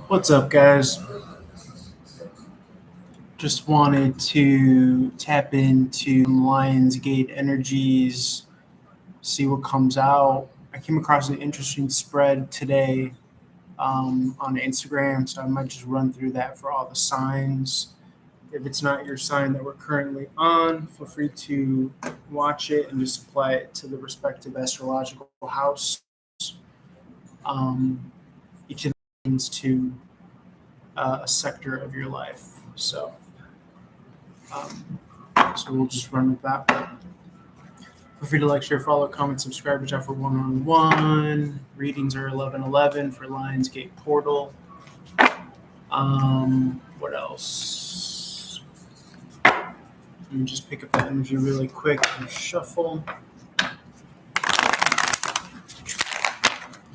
What's up, guys? Just wanted to tap into Lionsgate Energies, see what comes out. I came across an interesting spread today on Instagram, so I might just run through that for all the signs. If it's not your sign that we're currently on, feel free to watch it and just apply it to the respective astrological house. Each of them means to a sector of your life. So we'll just run with that. Feel free to like, share, follow, comment, subscribe, reach out for one-on-one. Readings are 11/11 for Lionsgate Portal. What else? Let me just pick up the energy really quick and shuffle.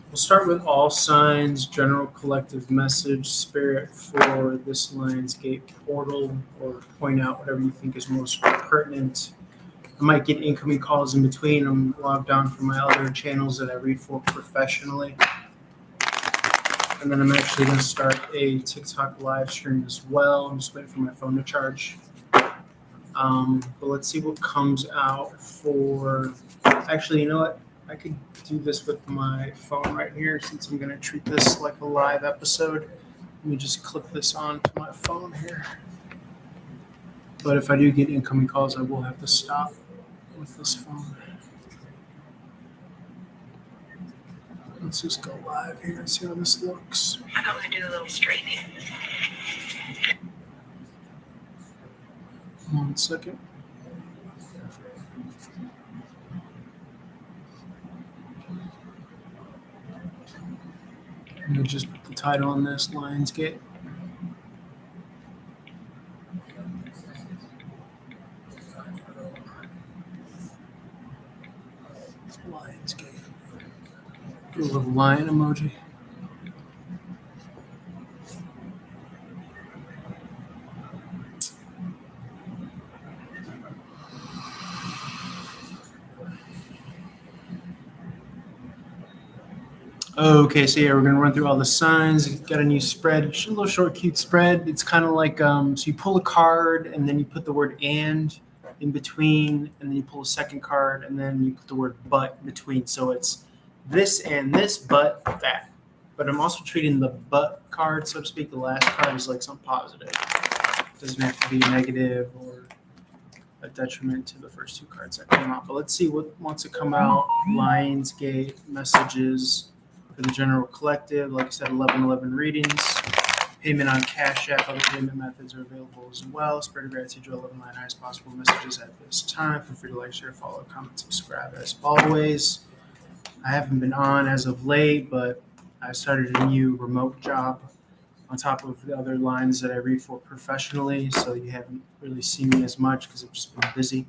We'll start with all signs, general collective message, spirit for this Lionsgate Portal, or point out whatever you think is most pertinent. I might get incoming calls in between. I'm logged on from my other channels that I read for professionally. And then I'm actually going to start a TikTok live stream as well. I'm just waiting for my phone to charge. But let's see what comes out for... Actually, you know what? I could do this with my phone right here since I'm going to treat this like a live episode. Let me just clip this onto my phone here. But if I do get incoming calls, I will have to stop with this phone. Let's just go live here and see how this looks. I'm going to do a little straightening. 1 second. I'm going to just put the title on this, Lionsgate. Lionsgate. Do a little lion emoji. Okay, so yeah, we're gonna run through all the signs. Got a new spread, a little short, cute spread. It's kind of like so you pull a card and then you put the word "and" in between, and then you pull a second card and then you put the word "but" in between. So it's this and this, but that. But I'm also treating the "but" card, so to speak. The last card is like something positive. It doesn't have to be negative or a detriment to the first two cards that come out. But let's see what wants to come out. Lionsgate messages. For the general collective, like I said, 11/11 readings. Payment on Cash App. Other payment methods are available as well. Spread of gratitude to 11 line highest possible messages at this time. Feel free to like, share, follow, comment, subscribe as always. I haven't been on as of late, but I started a new remote job on top of the other lines that I read for professionally, so you haven't really seen me as much because I've just been busy.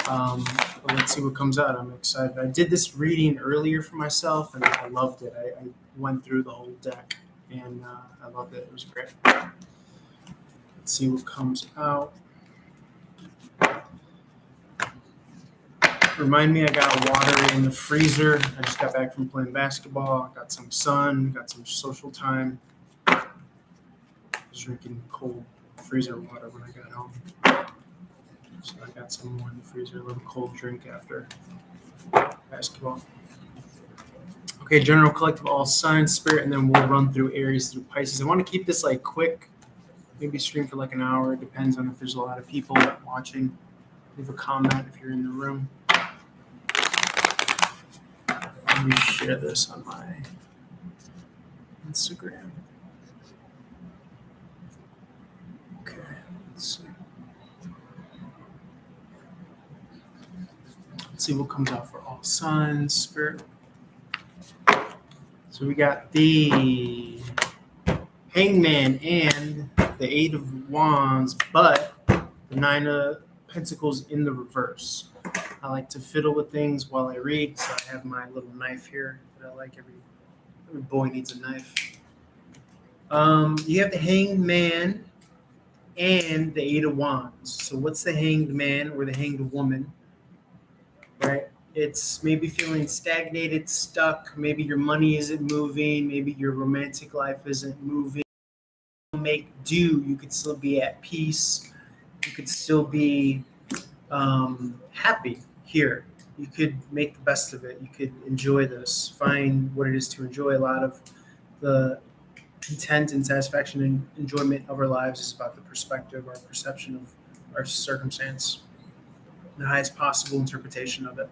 But let's see what comes out. I'm excited. I did this reading earlier for myself, and I loved it. I went through the whole deck, and I loved it. It was great. Let's see what comes out. Remind me, I got water in the freezer. I just got back from playing basketball. Got some sun. Got some social time. I was drinking cold freezer water when I got home. So I got some more in the freezer, a little cold drink after basketball. Okay, general collective, all signs, spirit, and then we'll run through Aries through Pisces. I want to keep this like quick, maybe stream for like an hour. It depends on if there's a lot of people watching. Leave a comment if you're in the room. Let me share this on my Instagram. Okay, let's see. Let's see what comes out for all signs, spirit. So we got the Hangman and the Eight of Wands, but the Nine of Pentacles in the reverse. I like to fiddle with things while I read, so I have my little knife here that I like. Every boy needs a knife. You have the Hangman and the Eight of Wands. So what's the Hanged Man or the Hanged Woman, right? It's maybe feeling stagnated, stuck. Maybe your money isn't moving. Maybe your romantic life isn't moving. Make do. You could still be at peace. You could still be happy here. You could make the best of it. You could enjoy this. Find what it is to enjoy. A lot of the content and satisfaction and enjoyment of our lives is about the perspective, our perception of our circumstance, the highest possible interpretation of it.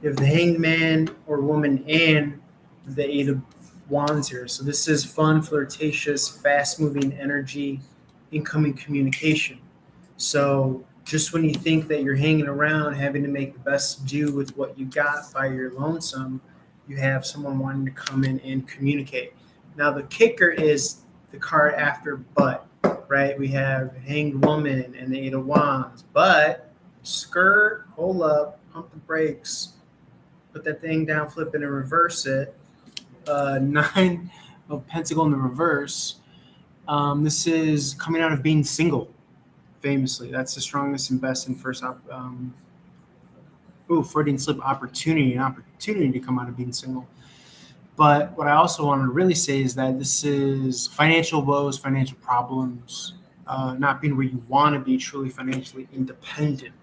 You have the Hanged Man or woman and the Eight of Wands here. So this is fun, flirtatious, fast-moving energy, incoming communication. So just when you think that you're hanging around, having to make the best do with what you got by your lonesome, you have someone wanting to come in and communicate. Now the kicker is the card after but, right? We have Hanged Woman and the Eight of Wands, but skirt, hold up, pump the brakes, put that thing down, flip it, and reverse it. Nine of Pentacle in the reverse. This is coming out of being single, famously. That's the strongest and best and first Freudian slip opportunity, an opportunity to come out of being single. But what I also want to really say is that this is financial woes, financial problems, not being where you want to be, truly financially independent.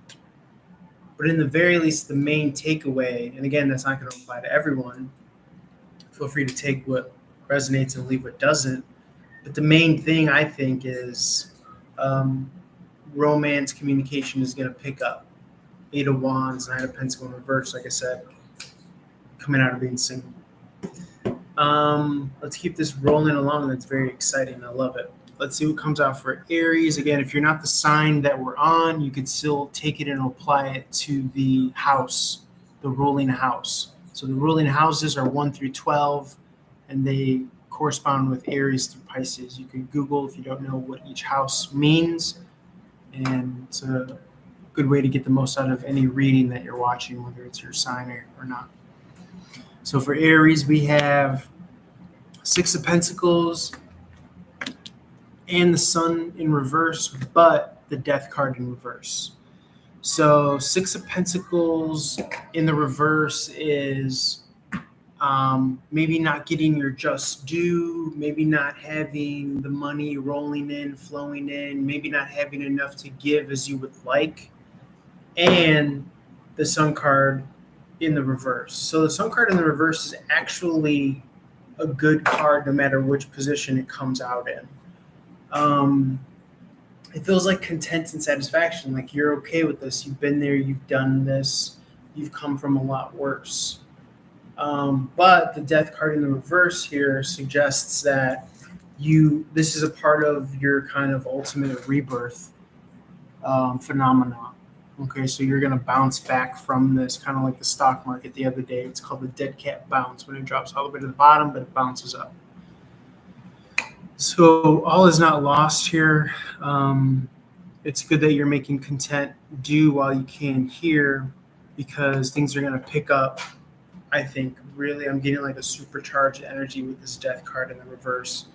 But in the very least, the main takeaway, and again, that's not going to apply to everyone. Feel free to take what resonates and leave what doesn't. But the main thing, I think, is romance communication is going to pick up. Eight of Wands, Nine of Pentacles in reverse, like I said, coming out of being single. Let's keep this rolling along. That's very exciting. I love it. Let's see what comes out for Aries. Again, if you're not the sign that we're on, you could still take it and apply it to the house, the ruling house. So the ruling houses are 1 through 12, and they correspond with Aries through Pisces. You can Google if you don't know what each house means, and it's a good way to get the most out of any reading that you're watching, whether it's your sign or not. So for Aries, we have Six of Pentacles and the Sun in reverse, but the Death card in reverse. So Six of Pentacles in the reverse is maybe not getting your just due, maybe not having the money rolling in, flowing in, maybe not having enough to give as you would like, and the Sun card in the reverse. So the Sun card in the reverse is actually a good card no matter which position it comes out in. It feels like content and satisfaction, like you're okay with this, you've been there, you've done this, you've come from a lot worse. But the Death card in the reverse here suggests that this is a part of your kind of ultimate rebirth phenomenon. Okay, so you're going to bounce back from this, kind of like the stock market the other day. It's called the dead cat bounce, when it drops all the way to the bottom, but it bounces up. So all is not lost here. It's good that you're making content do while you can here, because things are going to pick up. I think really I'm getting like a supercharged energy with this Death card in the reverse.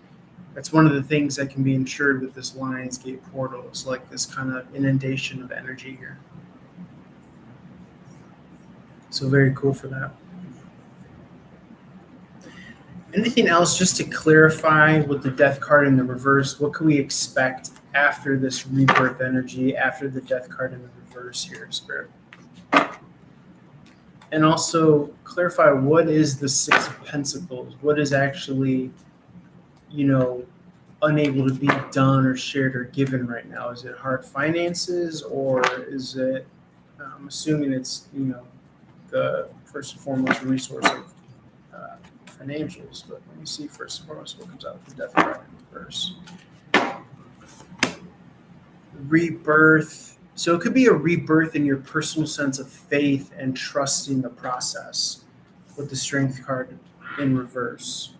That's one of the things that can be ensured with this Lionsgate portal, is like this kind of inundation of energy here. So very cool for that. Anything else just to clarify with the Death card in the reverse? What can we expect after this rebirth energy, after the Death card in the reverse here, Spirit? And also clarify, what is the Six of Pentacles? What is actually, unable to be done or shared or given right now? Is it hard finances, or is it, I'm assuming it's, the first and foremost resource of financials, but let me see first and foremost what comes out with the Death card in reverse. Rebirth. So it could be a rebirth in your personal sense of faith and trusting the process with the Strength card in reverse.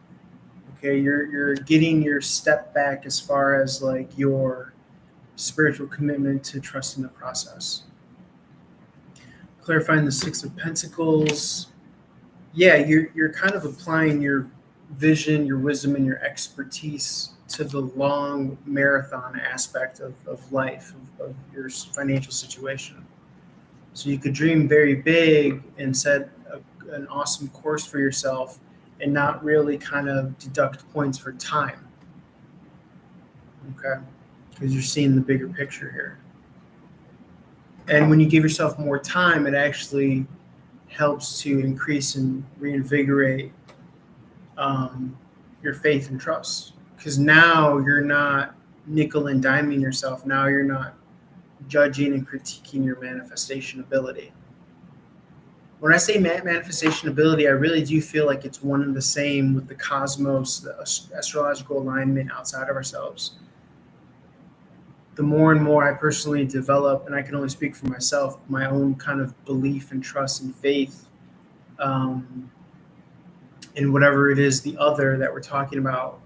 Okay, you're getting your step back as far as like your spiritual commitment to trusting the process. Clarifying the Six of Pentacles. Yeah, you're kind of applying your vision, your wisdom, and your expertise to the long marathon aspect of life, of your financial situation. So you could dream very big and set an awesome course for yourself and not really kind of deduct points for time. Okay. Because you're seeing the bigger picture here. And when you give yourself more time, it actually helps to increase and reinvigorate your faith and trust. Because now you're not nickel and diming yourself. Now you're not judging and critiquing your manifestation ability. When I say manifestation ability, I really do feel like it's one and the same with the cosmos, the astrological alignment outside of ourselves. The more and more I personally develop, and I can only speak for myself, my own kind of belief and trust and faith in whatever it is, the other that we're talking about,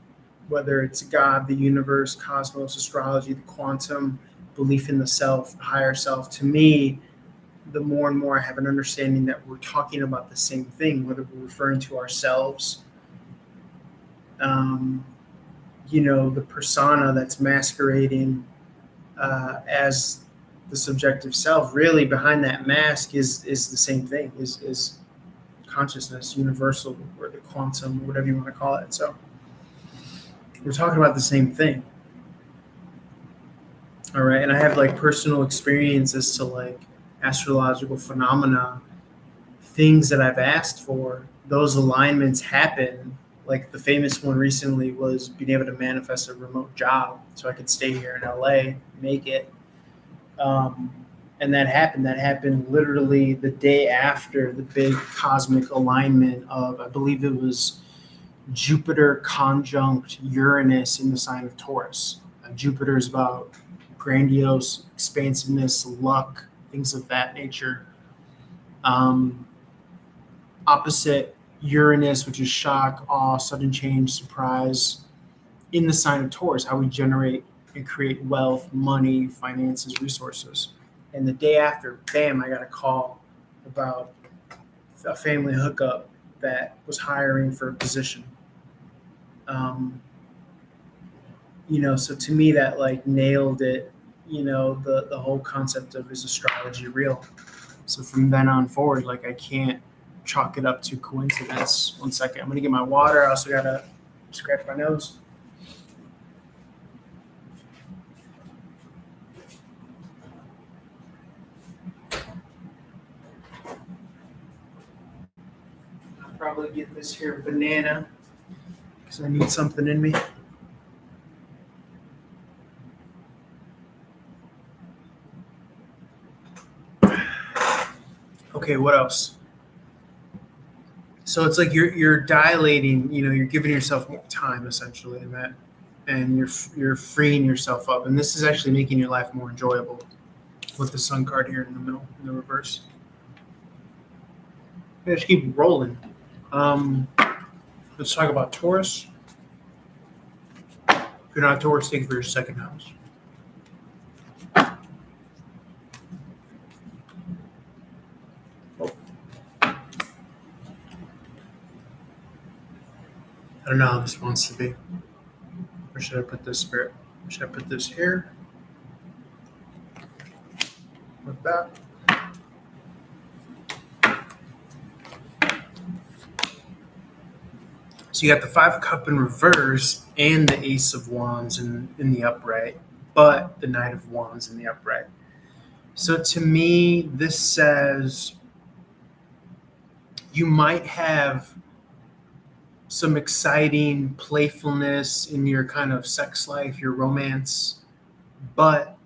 whether it's God, the universe, cosmos, astrology, the quantum, belief in the self, the higher self. To me, the more and more I have an understanding that we're talking about the same thing, whether we're referring to ourselves, the persona that's masquerading as the subjective self. Really, behind that mask is the same thing, is consciousness, universal, or the quantum, whatever you want to call it. So we're talking about the same thing. All right. And I have like personal experiences to like astrological phenomena, things that I've asked for, those alignments happen. Like the famous one recently was being able to manifest a remote job so I could stay here in LA, make it. And that happened. That happened literally the day after the big cosmic alignment of, I believe it was Jupiter conjunct Uranus in the sign of Taurus. Jupiter is about grandiose, expansiveness, luck, things of that nature. Opposite Uranus, which is shock, awe, sudden change, surprise, in the sign of Taurus, how we generate and create wealth, money, finances, resources. And the day after, bam, I got a call about a family hookup that was hiring for a position. So to me that like nailed it, the whole concept of, is astrology real? So from then on forward, like I can't chalk it up to coincidence. 1 second, I'm gonna get my water. I also gotta scratch my nose. I'll probably get this here banana because I need something in me. Okay, what else? So it's like you're dilating, you're giving yourself more time essentially in that, and you're freeing yourself up, and this is actually making your life more enjoyable with the sun card here in the middle, in the reverse. Let's keep rolling. Let's talk about Taurus. If you're not Taurus, think for your second house. I don't know how this wants to be. Where should I put this, Spirit? Should I put this here? Like that? So you got the Five of Cups in reverse and the Ace of Wands in the upright, but the Knight of Wands in the upright. So to me, this says you might have some exciting playfulness in your kind of sex life, your romance, but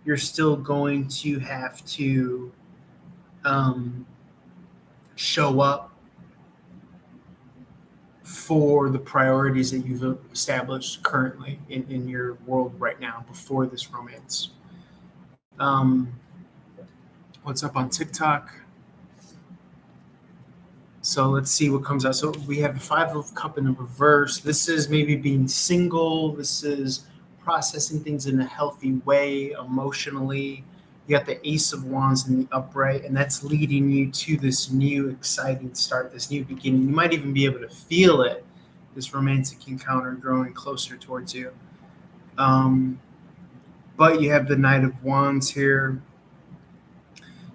you're still going to have to show up for the priorities that you've established currently in your world right now before this romance. What's up on TikTok? So let's see what comes out. So we have the Five of Cups in the reverse. This is maybe being single. This is processing things in a healthy way emotionally. You got the Ace of Wands in the upright, and that's leading you to this new exciting start, this new beginning. You might even be able to feel it this romantic encounter growing closer towards you. But you have the Knight of Wands here.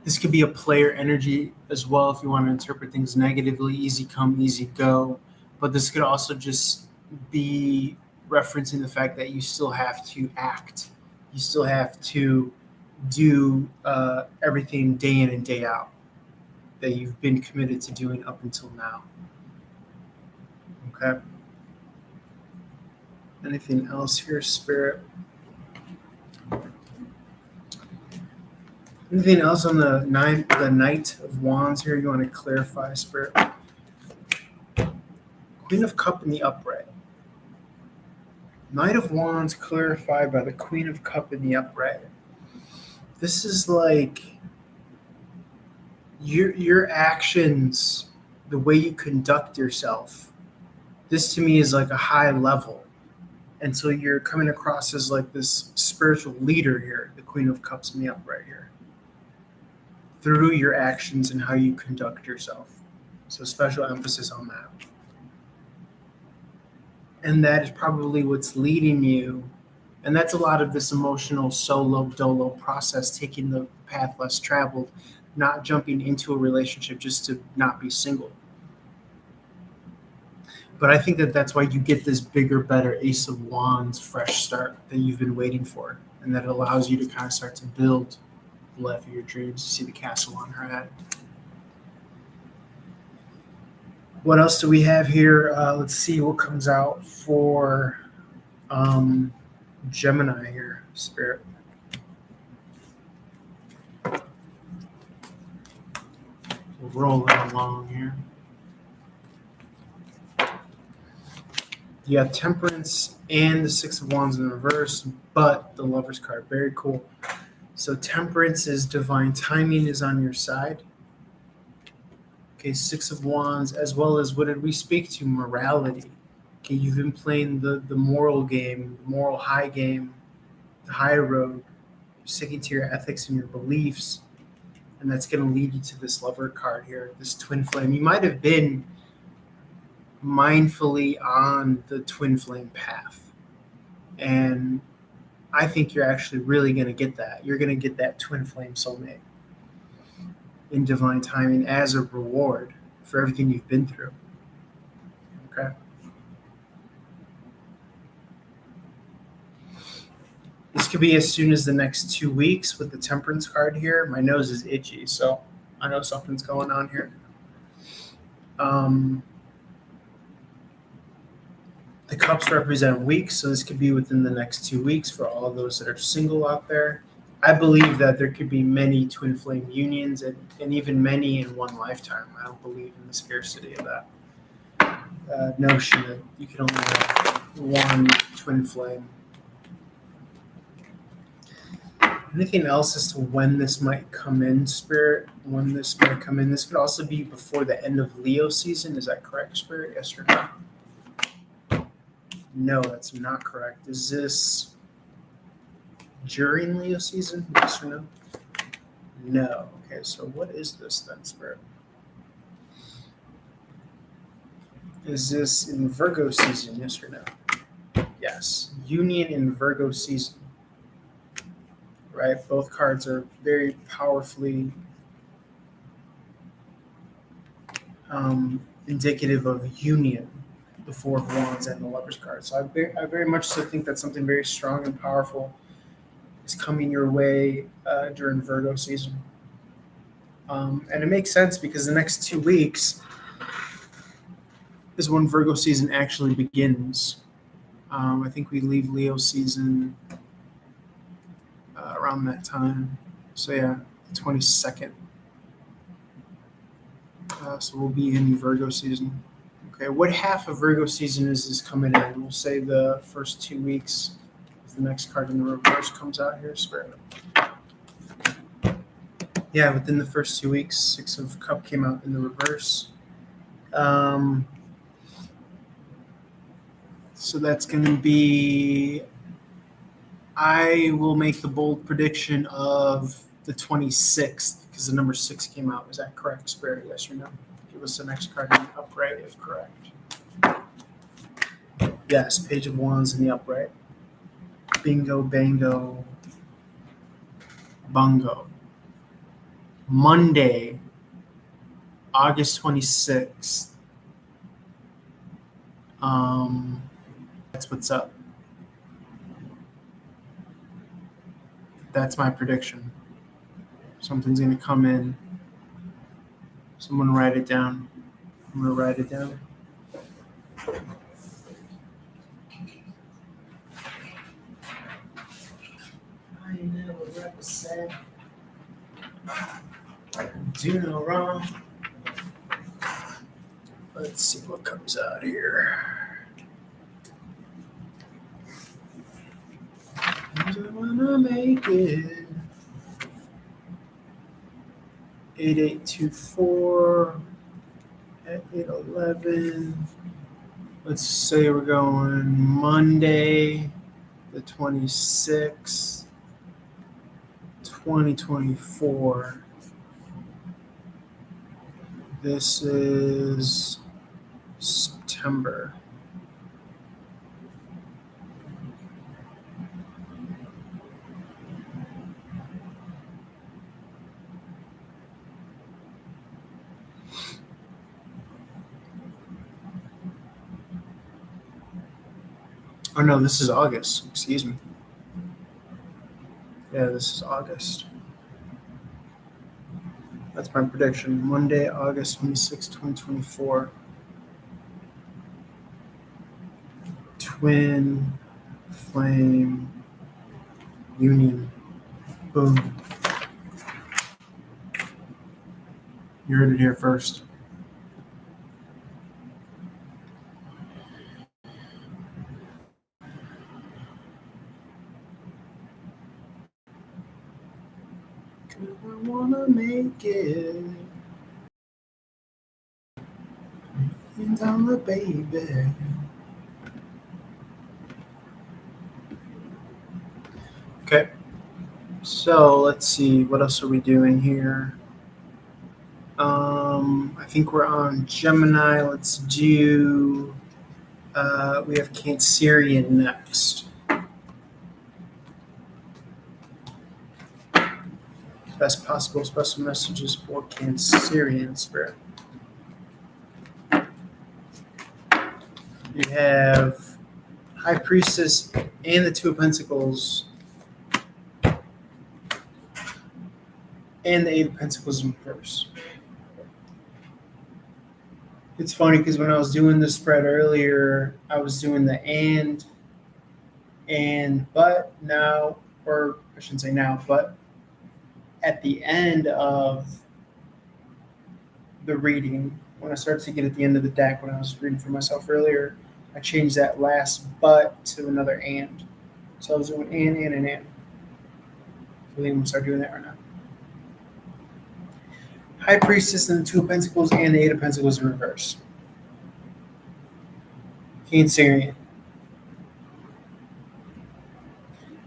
This could be a player energy as well if you want to interpret things negatively, easy come, easy go. But this could also just be referencing the fact that you still have to act. You still have to do everything day in and day out that you've been committed to doing up until now. Okay. Anything else here, Spirit? Anything else on the Knight of Wands here you want to clarify, Spirit? Queen of Cup in the upright. Knight of Wands clarified by the Queen of Cup in the upright. This is like your actions, the way you conduct yourself. This to me is like a high level. And so you're coming across as like this spiritual leader here, the Queen of Cups in the upright here, through your actions and how you conduct yourself. So special emphasis on that. And that is probably what's leading you. And that's a lot of this emotional solo dolo process, taking the path less traveled, not jumping into a relationship just to not be single. But I think that that's why you get this bigger, better Ace of Wands fresh start that you've been waiting for. And that allows you to kind of start to build the life of your dreams. You see the castle on her head. What else do we have here? Let's see what comes out for Gemini here, Spirit. We're rolling along here. You have Temperance and the Six of Wands in reverse, but the Lover's card. Very cool. So Temperance is divine timing is on your side. Okay, Six of Wands, as well as what did we speak to? Morality. Okay, you've been playing the moral game, the moral high game, the high road. You're sticking to your ethics and your beliefs. And that's going to lead you to this Lover card here, this twin flame. You might have been mindfully on the twin flame path. And I think you're actually really going to get that. You're going to get that twin flame soulmate in divine timing as a reward for everything you've been through. Okay. This could be as soon as the next 2 weeks with the Temperance card here. My nose is itchy, so I know something's going on here. The cups represent weeks, so this could be within the next 2 weeks for all of those that are single out there. I believe that there could be many twin flame unions and even many in one lifetime. I don't believe in the scarcity of that notion that you can only have one twin flame. Anything else as to when this might come in, Spirit? When this might come in? This could also be before the end of Leo season. Is that correct, Spirit? Yes or no? No, that's not correct. Is this during Leo season? Yes or no? No. Okay, so what is this then, Spirit? Is this in Virgo season? Yes or no? Yes. Union in Virgo season. Right? Both cards are very powerfully indicative of union. The Four of Wands and the Lover's card. So I very much so think that something very strong and powerful is coming your way during Virgo season. And it makes sense because the next 2 weeks is when Virgo season actually begins. I think we leave Leo season around that time. So yeah, the 22nd. So we'll be in Virgo season. Okay, what half of Virgo season is this coming in? We'll say the first 2 weeks. If the next card in the reverse comes out here, Spirit. Yeah, within the first 2 weeks, Six of Cup came out in the reverse. So that's going to be, I will make the bold prediction of the 26th because the number 6 came out. Is that correct, Spirit? Yes or no? Give us the next card in the upright if correct. Yes, page of wands in the upright. Bingo, bango, bungo. Monday, August 26th. That's what's up. That's my prediction. Something's going to come in. Someone write it down. I'm going to write it down. I never represent. Do no wrong. Let's see what comes out here. I wanna make it. 8824 at 811. Let's say we're going Monday, the 26th, 2024. This is September. Oh no, this is August. Excuse me. Yeah, this is August. That's my prediction. Monday, August 26, 2024. Twin flame union. Boom. You heard it here first. I wanna make it. And I'm a baby. Okay. So let's see. What else are we doing here? I think we're on Gemini. Let's do. We have Cancerian next. Best possible special messages for Cancerian spirit. You have High Priestess and the Two of Pentacles and the Eight of Pentacles in reverse. It's funny because when I was doing the spread earlier, I was doing the but now, or I shouldn't say now, but at the end of the reading, when I started to get at the end of the deck, when I was reading for myself earlier, I changed that last but to another and. So I was doing and. So I think I'm going to start doing that right now. High Priestess and the Two of Pentacles and the Eight of Pentacles in reverse. Cancerian.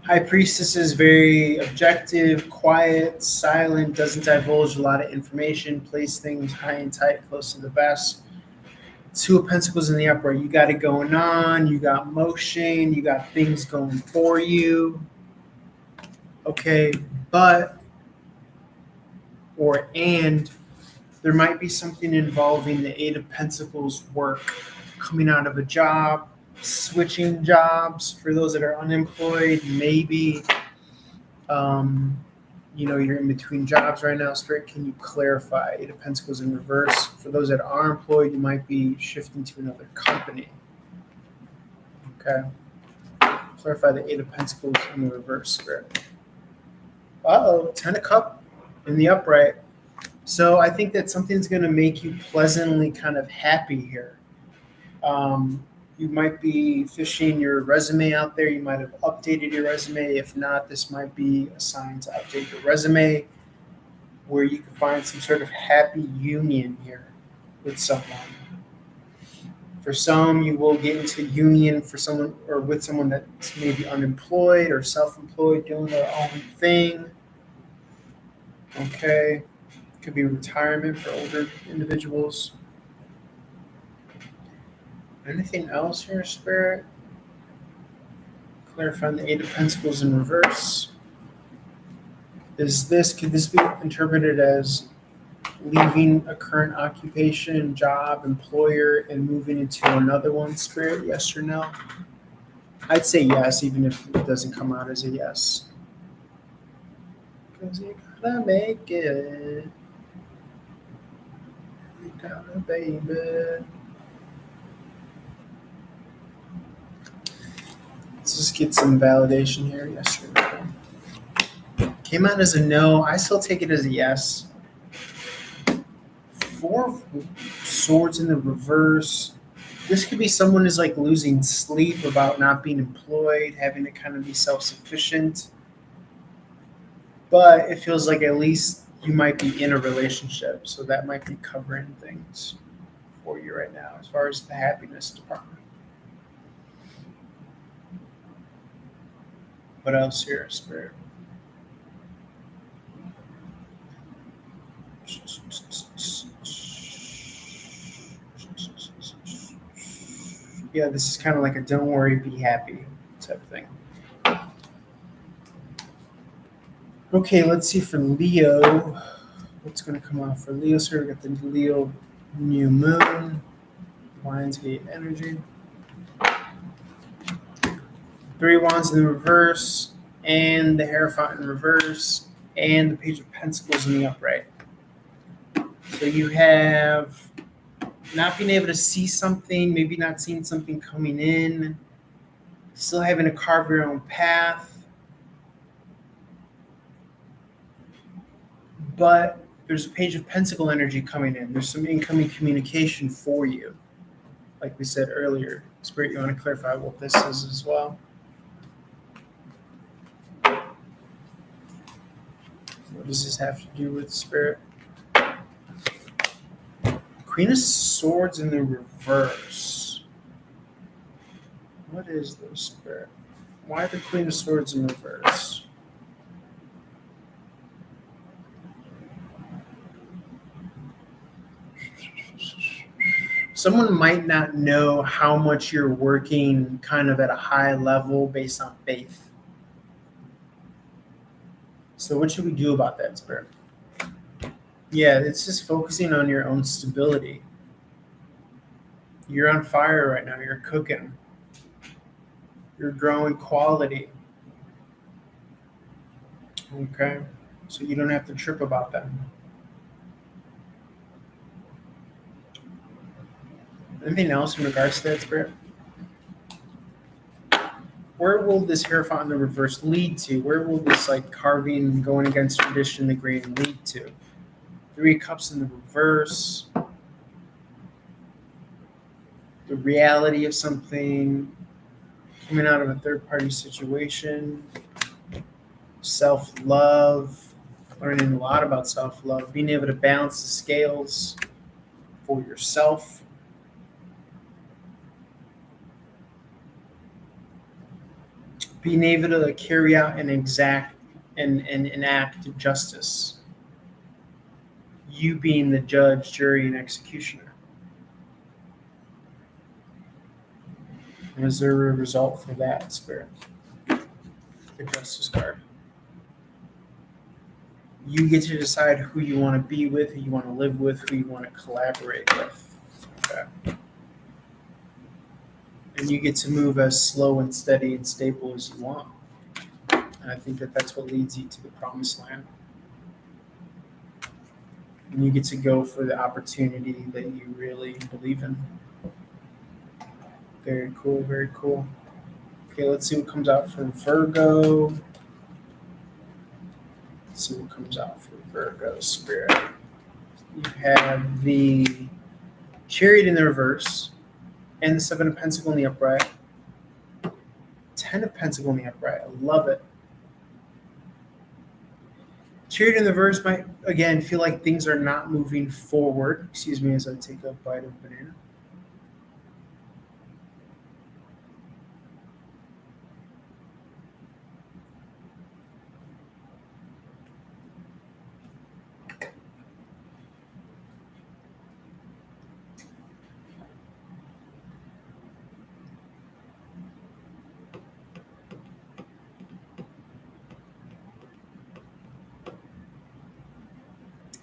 High Priestess is very objective, quiet, silent, doesn't divulge a lot of information, plays things high and tight, close to the vest. Two of Pentacles in the upright. You got it going on. You got motion. You got things going for you. Okay, but there might be something involving the Eight of Pentacles work, coming out of a job, switching jobs for those that are unemployed. Maybe, you're in between jobs right now. Spirit, can you clarify? Eight of Pentacles in reverse. For those that are employed, you might be shifting to another company. Okay. Clarify the Eight of Pentacles in the reverse, Spirit. Ten of Cups in the upright. So I think that something's going to make you pleasantly kind of happy here. You might be fishing your resume out there. You might have updated your resume. If not, this might be a sign to update your resume where you can find some sort of happy union here with someone. For some, you will get into union for someone or with someone that's maybe unemployed or self-employed, doing their own thing. Okay. Could be retirement for older individuals. Anything else here, Spirit? Clarifying the Eight of Pentacles in reverse. Could this be interpreted as leaving a current occupation, job, employer, and moving into another one, Spirit? Yes or no? I'd say yes, even if it doesn't come out as a yes. Because you gotta make it. You gotta, baby. Let's just get some validation here. Yes or no? Came out as a no. I still take it as a yes. Four of Swords in the reverse. This could be someone who's like losing sleep about not being employed, having to kind of be self-sufficient. But it feels like at least you might be in a relationship, so that might be covering things for you right now as far as the happiness department. What else here, Spirit? Yeah, this is kind of like a don't worry, be happy type thing. Okay, let's see for Leo. What's going to come out for Leo? So we got the Leo new moon, Lionsgate energy. Three Wands in the reverse, and the Hierophant in reverse, and the Page of Pentacles in the upright. So you have not being able to see something, maybe not seeing something coming in, still having to carve your own path. But there's a Page of Pentacle energy coming in. There's some incoming communication for you. Like we said earlier, Spirit, you want to clarify what this is as well? What does this have to do with Spirit? Queen of Swords in the reverse. What is this, Spirit? Why the Queen of Swords in reverse? Someone might not know how much you're working kind of at a high level based on faith. So what should we do about that, Spirit? Yeah, it's just focusing on your own stability. You're on fire right now. You're cooking. You're growing quality. Okay? So you don't have to trip about that. Anything else in regards to that, Spirit? Where will this Hierophant in the reverse lead to? Where will this like carving, going against tradition, the grain lead to? Three Cups in the reverse. The reality of something coming out of a third-party situation. Self-love. Learning a lot about self-love. Being able to balance the scales for yourself. Being able to carry out and enact justice. You being the judge, jury, and executioner. And is there a result for that, Spirit? The Justice card. You get to decide who you want to be with, who you want to live with, who you want to collaborate with. Okay. And you get to move as slow and steady and stable as you want. And I think that that's what leads you to the promised land. And you get to go for the opportunity that you really believe in. Very cool, very cool. Okay, let's see what comes out for Virgo. Let's see what comes out for Virgo, Spirit. You have the Chariot in the reverse, and the Seven of Pentacles in the upright. 10 of Pentacles in the upright. I love it. Chariot in the reverse might, again, feel like things are not moving forward. Excuse me as I take a bite of banana.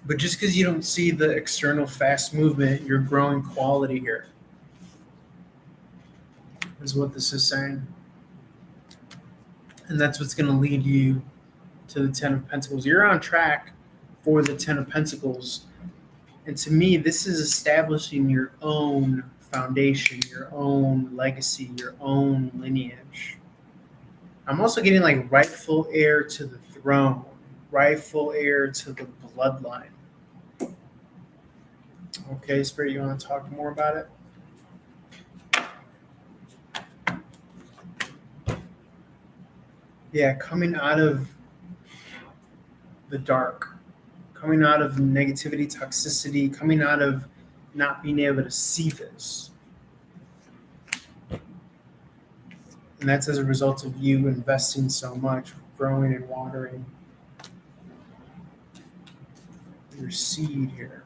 But just because you don't see the external fast movement, you're growing quality here, is what this is saying. And that's what's going to lead you to the Ten of Pentacles. You're on track for the Ten of Pentacles. And to me, this is establishing your own foundation, your own legacy, your own lineage. I'm also getting like rightful heir to the throne, rightful heir to the bloodline. Okay, Spirit, you want to talk more about it? Yeah, coming out of the dark, coming out of negativity, toxicity, coming out of not being able to see this. And that's as a result of you investing so much, growing and watering your seed here.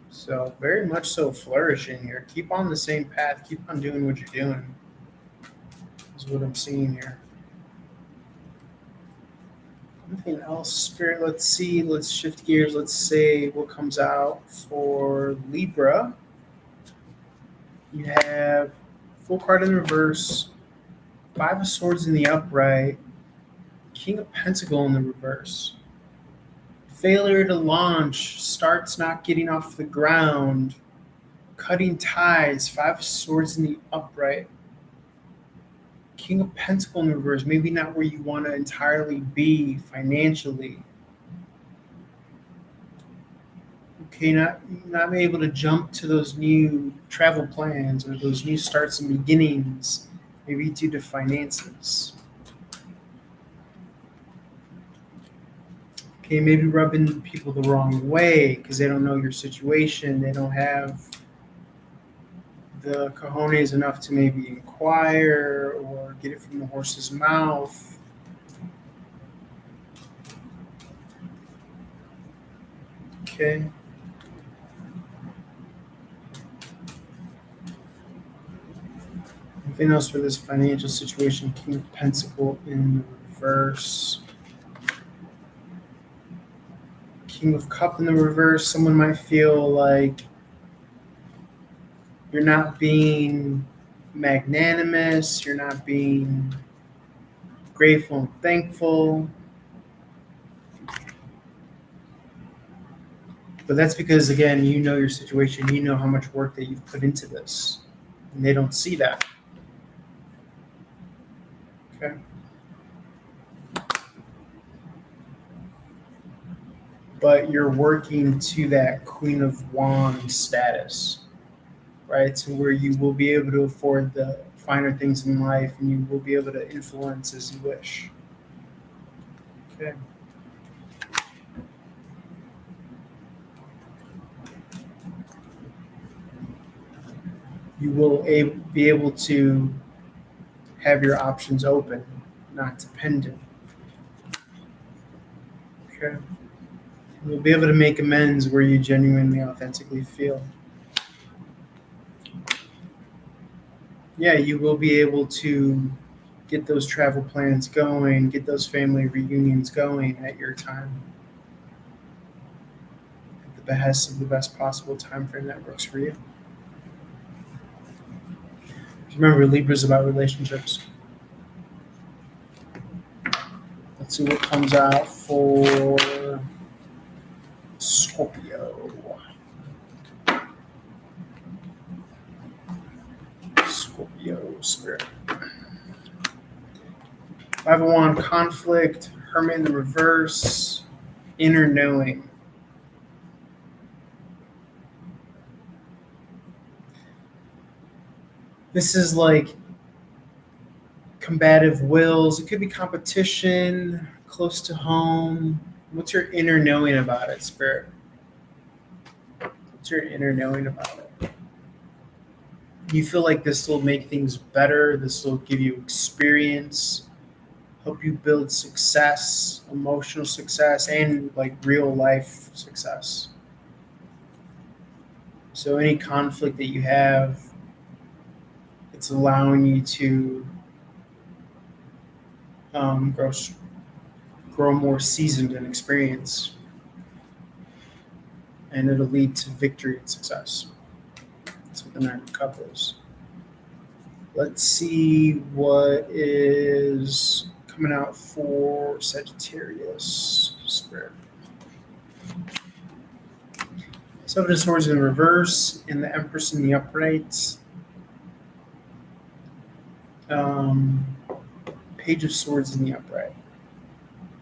So very much so flourishing here. Keep on the same path. Keep on doing what you're doing. Is what I'm seeing here. Anything else, Spirit? Let's see. Let's shift gears. Let's say what comes out for Libra. You have full card in reverse, Five of Swords in the upright, King of Pentacle in the reverse. Failure to launch, starts not getting off the ground, cutting ties, Five of Swords in the upright. King of Pentacle in the reverse, maybe not where you want to entirely be financially. Okay, not able to jump to those new travel plans or those new starts and beginnings, maybe due to finances. Okay, maybe rubbing people the wrong way because they don't know your situation. They don't have the cojones enough to maybe inquire or get it from the horse's mouth. Okay. Anything else for this financial situation? King of Pentacle in reverse. King of Cup in the reverse. Someone might feel like you're not being magnanimous. You're not being grateful and thankful. But that's because, again, you know your situation. You know how much work that you've put into this. And they don't see that. Okay. But you're working to that Queen of Wands status, right? To where you will be able to afford the finer things in life and you will be able to influence as you wish. Okay. You will be able to have your options open, not dependent. Okay. You'll be able to make amends where you genuinely, authentically feel. Yeah, you will be able to get those travel plans going, get those family reunions going at your time. At the behest of the best possible time frame that works for you. Remember, Libra's about relationships. Let's see what comes out for Scorpio. Scorpio spirit. Five of Wands, conflict, Hermit in the reverse, inner knowing. This is like combative wills. It could be competition, close to home. What's your inner knowing about it, Spirit? What's your inner knowing about it? You feel like this will make things better. This will give you experience, help you build success, emotional success, and like real life success. So any conflict that you have, it's allowing you to grow more seasoned and experienced, and it'll lead to victory and success. That's what the Nine of Cups is. Let's see what is coming out for Sagittarius Spirit. Seven of Swords in reverse and the Empress in the upright. Page of Swords in the upright.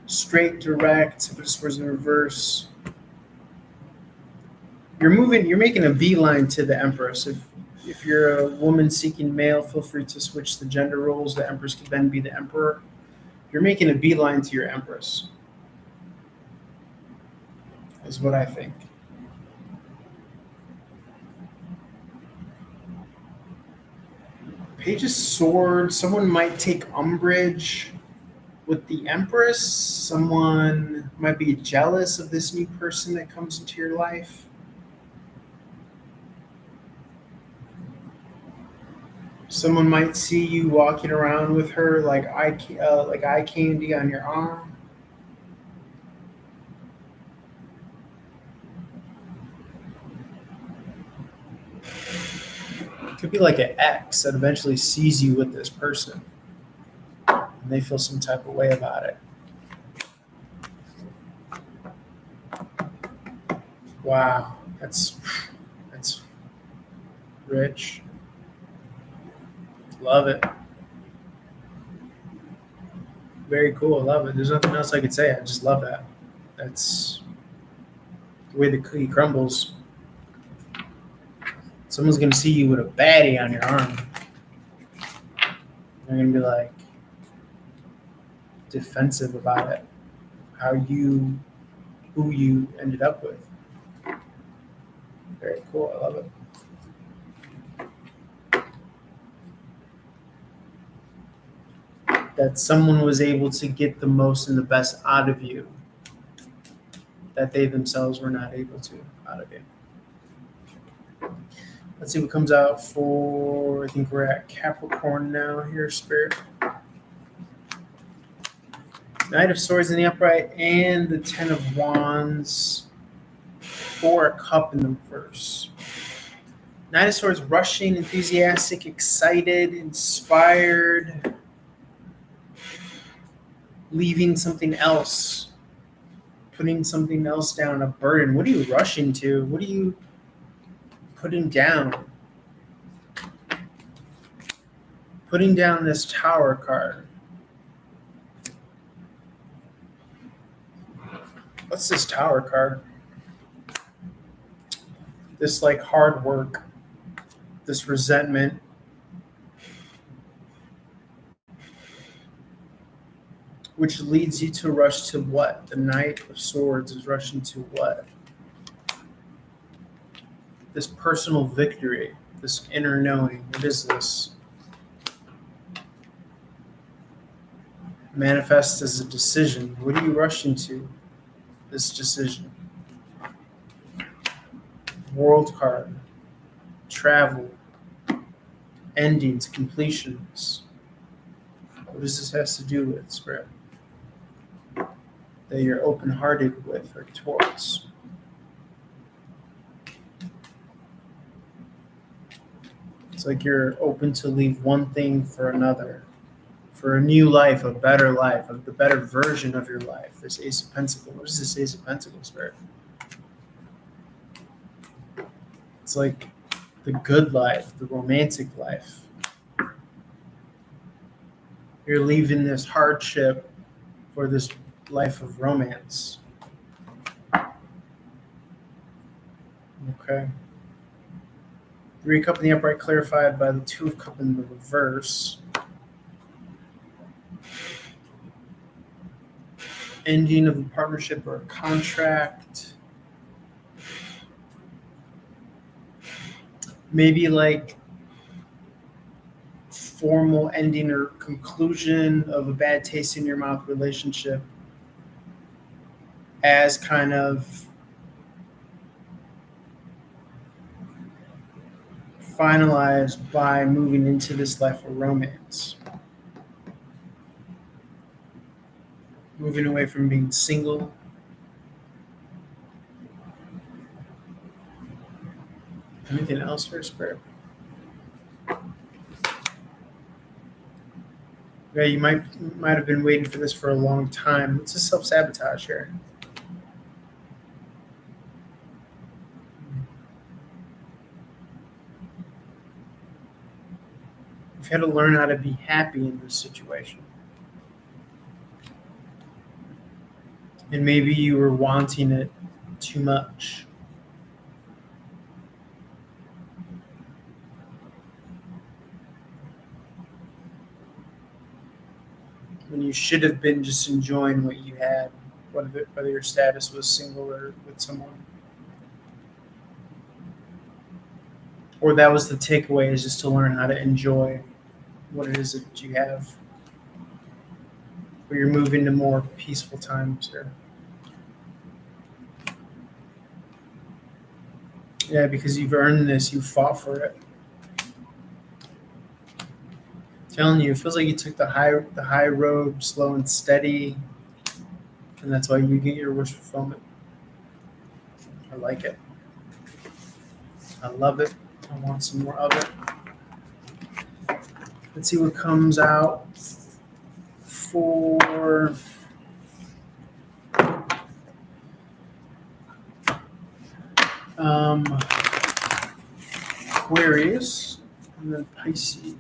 Straight, direct, Seven of Swords in reverse. You're making a beeline to the Empress. If you're a woman seeking male, feel free to switch the gender roles. The Empress could then be the Emperor. You're making a beeline to your Empress, is what I think. Page of Swords, someone might take umbrage with the Empress. Someone might be jealous of this new person that comes into your life. Someone might see you walking around with her like eye candy on your arm. It could be like an ex that eventually sees you with this person, and they feel some type of way about it. Wow, that's rich. Love it. Very cool. I love it. There's nothing else I could say. I just love that. That's the way the cookie crumbles. Someone's going to see you with a baddie on your arm. They're going to be like defensive about it. Who you ended up with. Very cool. I love it. That someone was able to get the most and the best out of you that they themselves were not able to out of you. Let's see what comes out for, I think we're at Capricorn now here, Spirit. Knight of Swords in the upright and the Ten of Wands for a cup in the reverse. Knight of Swords, rushing, enthusiastic, excited, inspired, leaving something else, putting something else down, a burden. What are you rushing to? What are you putting down? Putting down this Tower card. What's this Tower card? This like hard work, this resentment. Which leads you to rush to what? The Knight of Swords is rushing to what? This personal victory, this inner knowing. What is this? Manifests as a decision. What are you rushing to? This decision. World card. Travel. Endings, completions. What does this have to do with, Spirit? That you're open-hearted with or towards. It's like you're open to leave one thing for another, for a new life, a better life, the better version of your life. This Ace of Pentacles. What is this Ace of Pentacles, Spirit? It's like the good life, the romantic life. You're leaving this hardship for this life of romance. Okay. Three of Cups in the upright clarified by the Two of Cups in the reverse. Ending of a partnership or a contract. Maybe like formal ending or conclusion of a bad taste in your mouth relationship as kind of finalized by moving into this life of romance. moving away from being single. Anything else for Spirit? Yeah, you might have been waiting for this for a long time. It's a self-sabotage here. You've had to learn how to be happy in this situation. And maybe you were wanting it too much. When you should have been just enjoying what you had, whether your status was single or with someone. Or that was the takeaway, is just to learn how to enjoy what it is that you have. Or you're moving to more peaceful times here. Yeah, because you've earned this, you fought for it. I'm telling you, it feels like you took the high road, slow and steady, and that's why you get your wish fulfillment. I like it. I love it. I want some more of it. Let's see what comes out for Aquarius and then Pisces.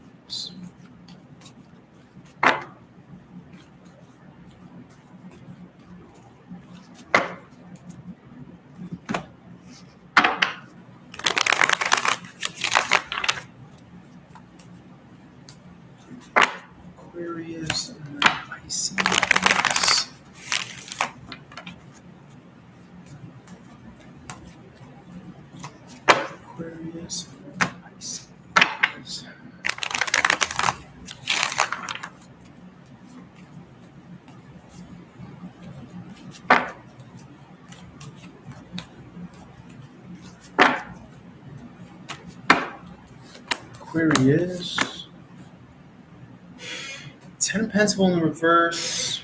Aquarius and then Pisces. Aquarius and then Pisces. Aquarius. 10 of Pentacles in the reverse.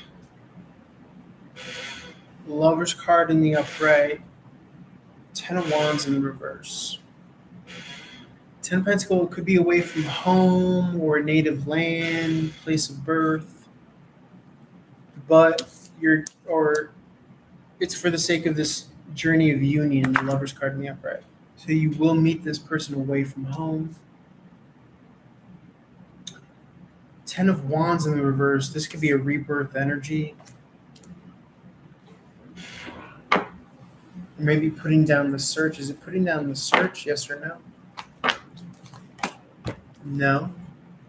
Lover's card in the upright. 10 of Wands in the reverse. 10 of Pentacles could be away from home or native land, place of birth. But it's for the sake of this journey of union, the Lover's card in the upright. So you will meet this person away from home. 10 of Wands in the reverse. This could be a rebirth energy. Or maybe putting down the search. Is it putting down the search? Yes or no? No.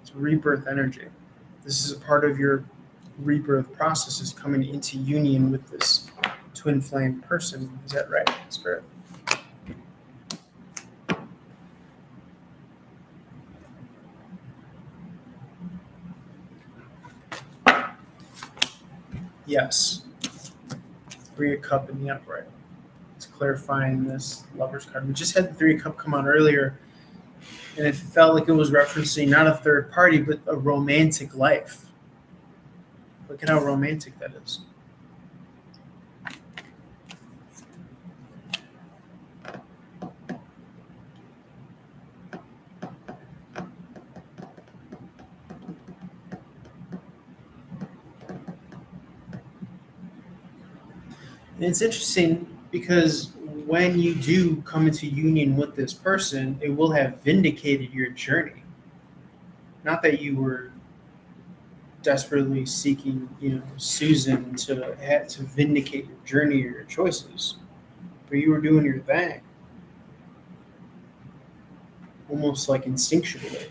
It's rebirth energy. This is a part of your rebirth process, is coming into union with this twin flame person. Is that right, Spirit? Yes. 3 of Cup in the upright. It's clarifying this Lover's card. We just had the 3 of Cup come on earlier, and it felt like it was referencing not a third party, but a romantic life. Look at how romantic that is. And it's interesting because when you do come into union with this person, it will have vindicated your journey. Not that you were desperately seeking, Susan to vindicate your journey or your choices, but you were doing your thing, almost like instinctually.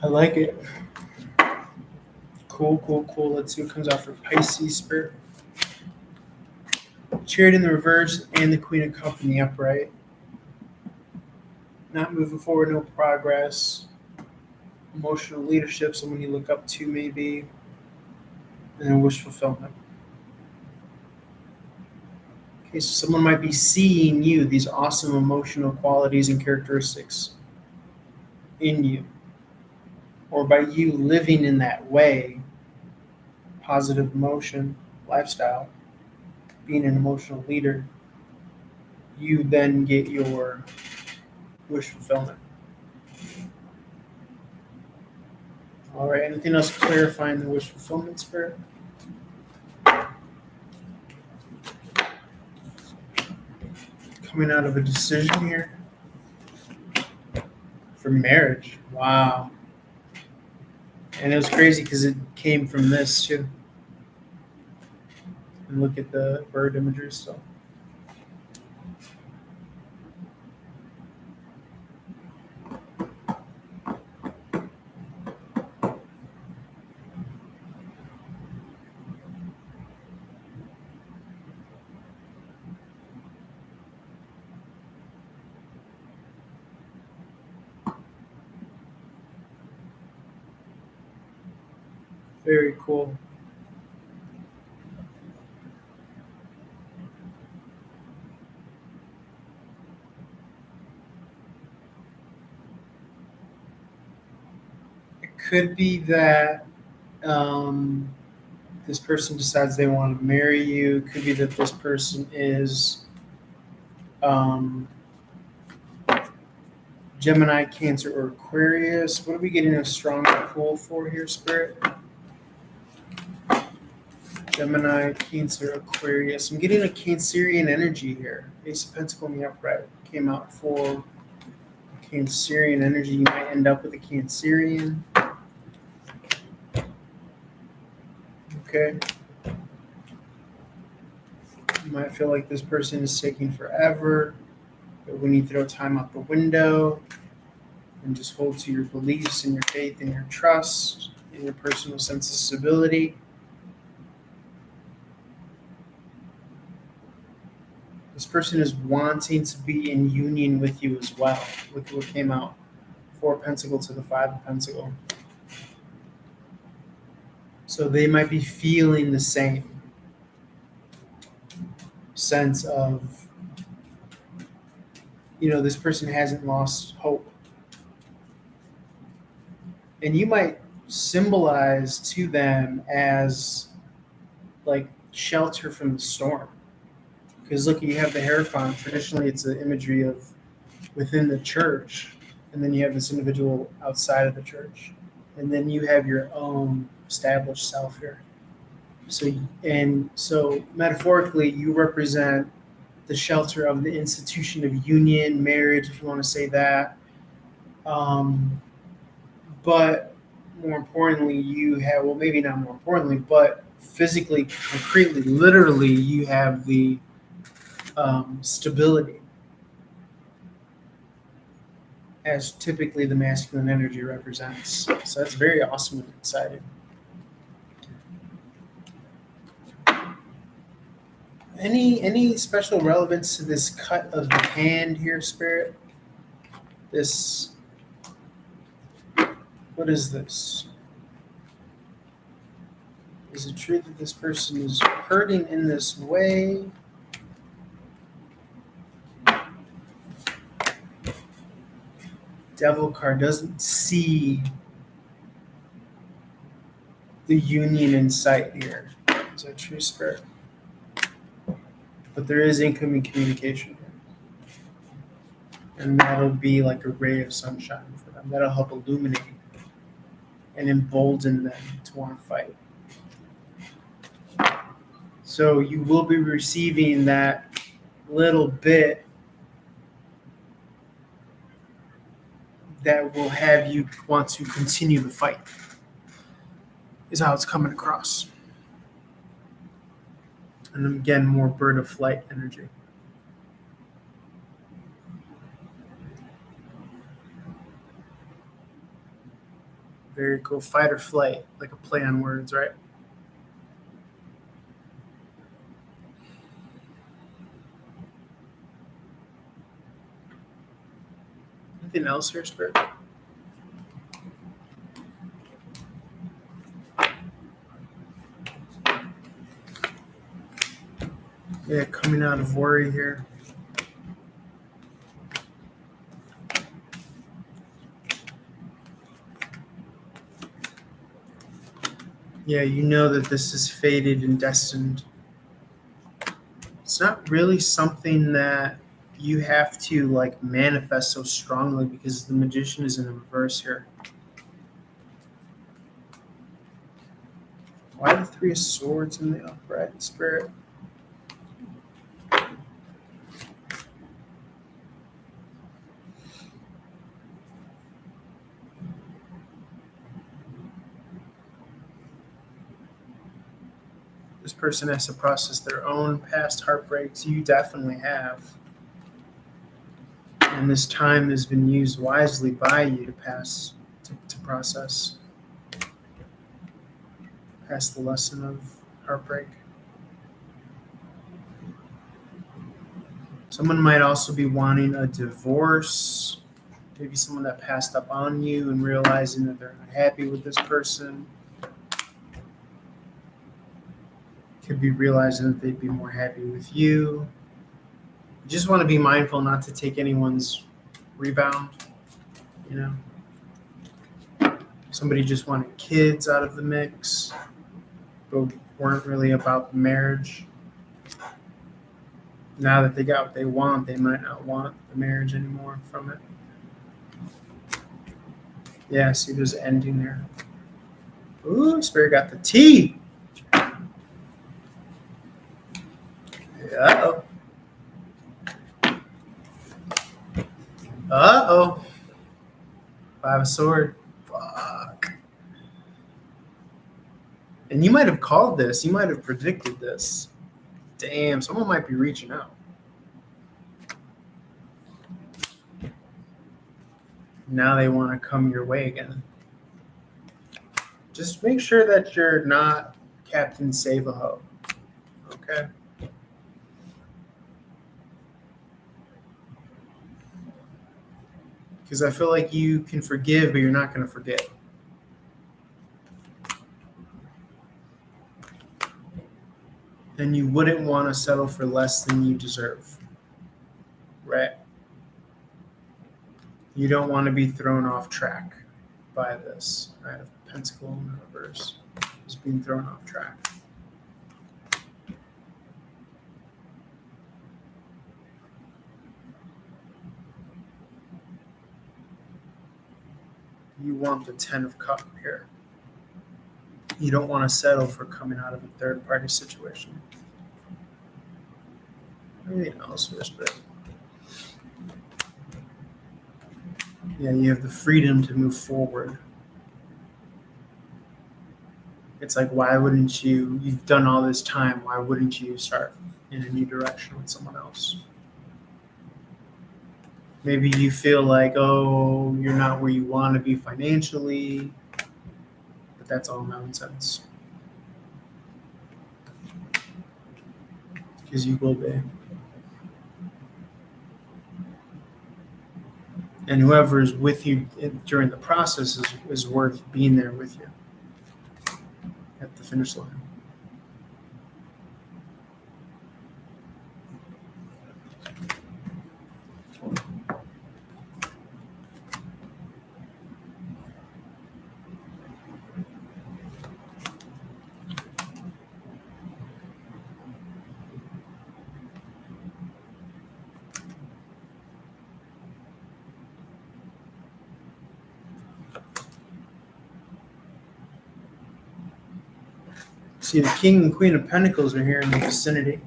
I like it. Cool. Let's see what comes out for Pisces, Spirit. Chariot in the reverse and the Queen of Cups in the upright. Not moving forward, no progress. Emotional leadership, someone you look up to maybe. And then wish fulfillment. Okay, so someone might be seeing you, these awesome emotional qualities and characteristics in you. Or by you living in that way, positive emotion, lifestyle, being an emotional leader, you then get your wish fulfillment. All right, anything else clarifying the wish fulfillment spirit? Coming out of a decision here for marriage. Wow. And it was crazy because it came from this too. And look at the bird imagery still. Very cool. It could be that this person decides they want to marry you. It could be that this person is um, Gemini, Cancer, or Aquarius. What are we getting a stronger pull for here, Spirit? Gemini, Cancer, Aquarius. I'm getting a Cancerian energy here. Ace of Pentacles in the upright came out for Cancerian energy. You might end up with a Cancerian. Okay. You might feel like this person is taking forever, but when you throw time out the window and just hold to your beliefs and your faith and your trust and your personal sense of stability, this person is wanting to be in union with you as well. Look at what came out. 4 of Pentacles to the 5 of Pentacles. So they might be feeling the same sense of, this person hasn't lost hope. And you might symbolize to them as like shelter from the storm. Because look, you have the Hierophant. Traditionally, it's an imagery of within the church. And then you have this individual outside of the church. And then you have your own established self here. So metaphorically, you represent the shelter of the institution of union, marriage, if you want to say that. But more importantly, you have, well, maybe not more importantly, but physically, concretely, literally, you have the stability as typically the masculine energy represents. So that's very awesome and exciting. Any special relevance to this cut of the hand here, Spirit? What is this? Is it true that this person is hurting in this way? Devil card doesn't see the union in sight here. Is that true, Spirit? But there is incoming communication here. And that'll be like a ray of sunshine for them. That'll help illuminate and embolden them to want to fight. So you will be receiving that little bit that will have you want to continue the fight, is how it's coming across. And again, more bird of flight energy. Very cool. Fight or flight, like a play on words, right? Anything else here, Spirit? Yeah, coming out of worry here. Yeah, you know that this is fated and destined. It's not really something that you have to like manifest so strongly because the magician is in the reverse here. Why the Three of Swords in the upright spirit? This person has to process their own past heartbreaks. You definitely have. And this time has been used wisely by you to process past the lesson of heartbreak. Someone might also be wanting a divorce. Maybe someone that passed up on you and realizing that they're not happy with this person. Could be realizing that they'd be more happy with you. You just want to be mindful not to take anyone's rebound, you know. Somebody just wanted kids out of the mix, but weren't really about the marriage. Now that they got what they want, they might not want the marriage anymore from it. Yeah, see, there's an ending there. Ooh, Spirit got the T. Uh-oh. Uh-oh. Five of Sword. Fuck. And you might have called this. You might have predicted this. Damn, someone might be reaching out. Now they want to come your way again. Just make sure that you're not Captain Save-A-Ho. Okay? Because I feel like you can forgive, but you're not going to forget. And you wouldn't want to settle for less than you deserve. Right? You don't want to be thrown off track by this. Right? Of Pentacle in the reverse is being thrown off track. You want the 10 of Cups here. You don't want to settle for coming out of a third party situation. Anything else for this bit? Yeah, you have the freedom to move forward. It's like, why wouldn't you? You've done all this time. Why wouldn't you start in a new direction with someone else? Maybe you feel like, oh, you're not where you want to be financially, but that's all nonsense. Because you will be. And whoever is with you during the process is worth being there with you at the finish line. See, the King and Queen of Pentacles are here in the vicinity.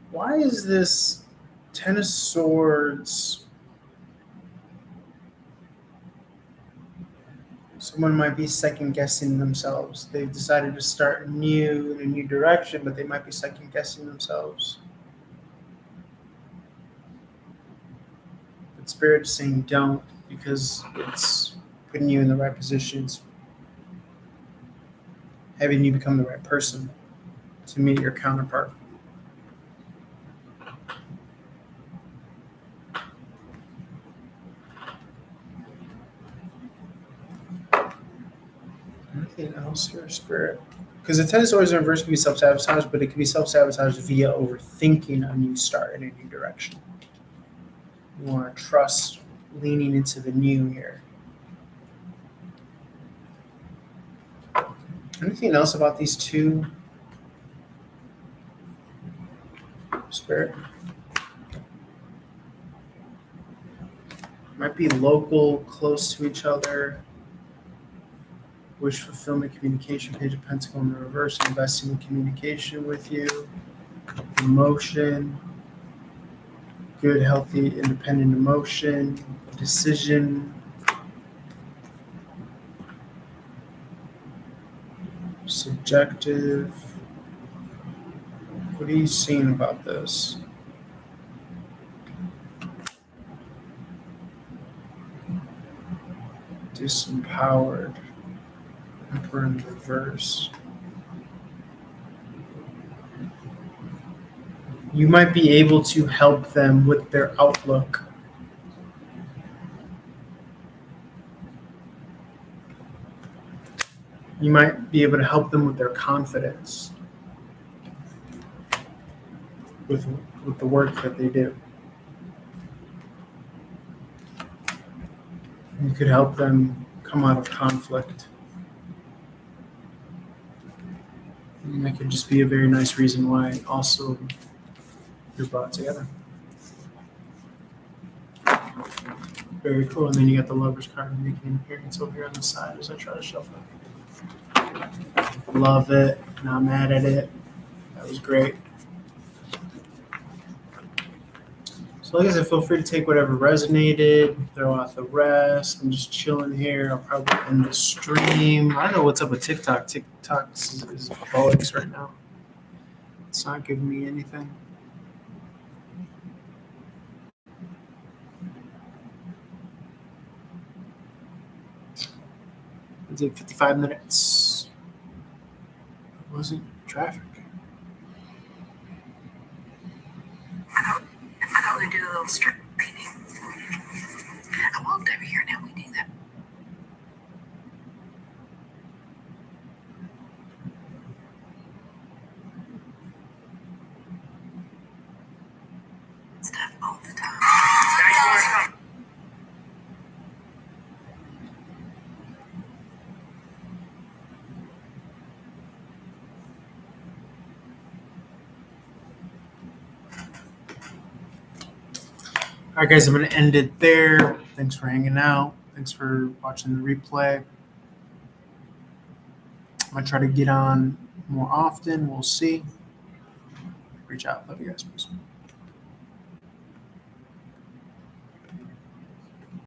Why is this Ten of Swords? Someone might be second guessing themselves. They've decided to start new in a new direction, but they might be second guessing themselves. But Spirit is saying don't, because it's putting you in the right positions, having you become the right person to meet your counterpart. Anything else here, Spirit? Because the Ten of Swords in reverse can be self-sabotage, but it can be self-sabotage via overthinking a new start in a new direction. You want to trust leaning into the new here. Anything else about these two, Spirit? Might be local, close to each other. Wish fulfillment, communication, Page of Pentacles in the reverse, investing in communication with you. Emotion, good, healthy, independent emotion, decision, subjective. What are you seeing about this? Disempowered, Emperor in reverse. You might be able to help them with their outlook. You might be able to help them with their confidence, with the work that they do. You could help them come out of conflict. And that could just be a very nice reason why also you're brought together. Very cool. And then you got the Lover's card making an appearance over here on the side as I try to shuffle it. Love it. Not mad at it. That was great. So like I said, feel free to take whatever resonated, throw out the rest. I'm just chilling here. I'll probably end the stream. I don't know what's up with TikTok. TikTok is bugs right now. It's not giving me anything. It did 55 minutes. It wasn't traffic. I thought we'd do a little strip cleaning. I walked over here, now we do that. Stuff all the time. All right, guys, I'm going to end it there. Thanks for hanging out. Thanks for watching the replay. I'm going to try to get on more often. We'll see. Reach out. Love you guys. Peace.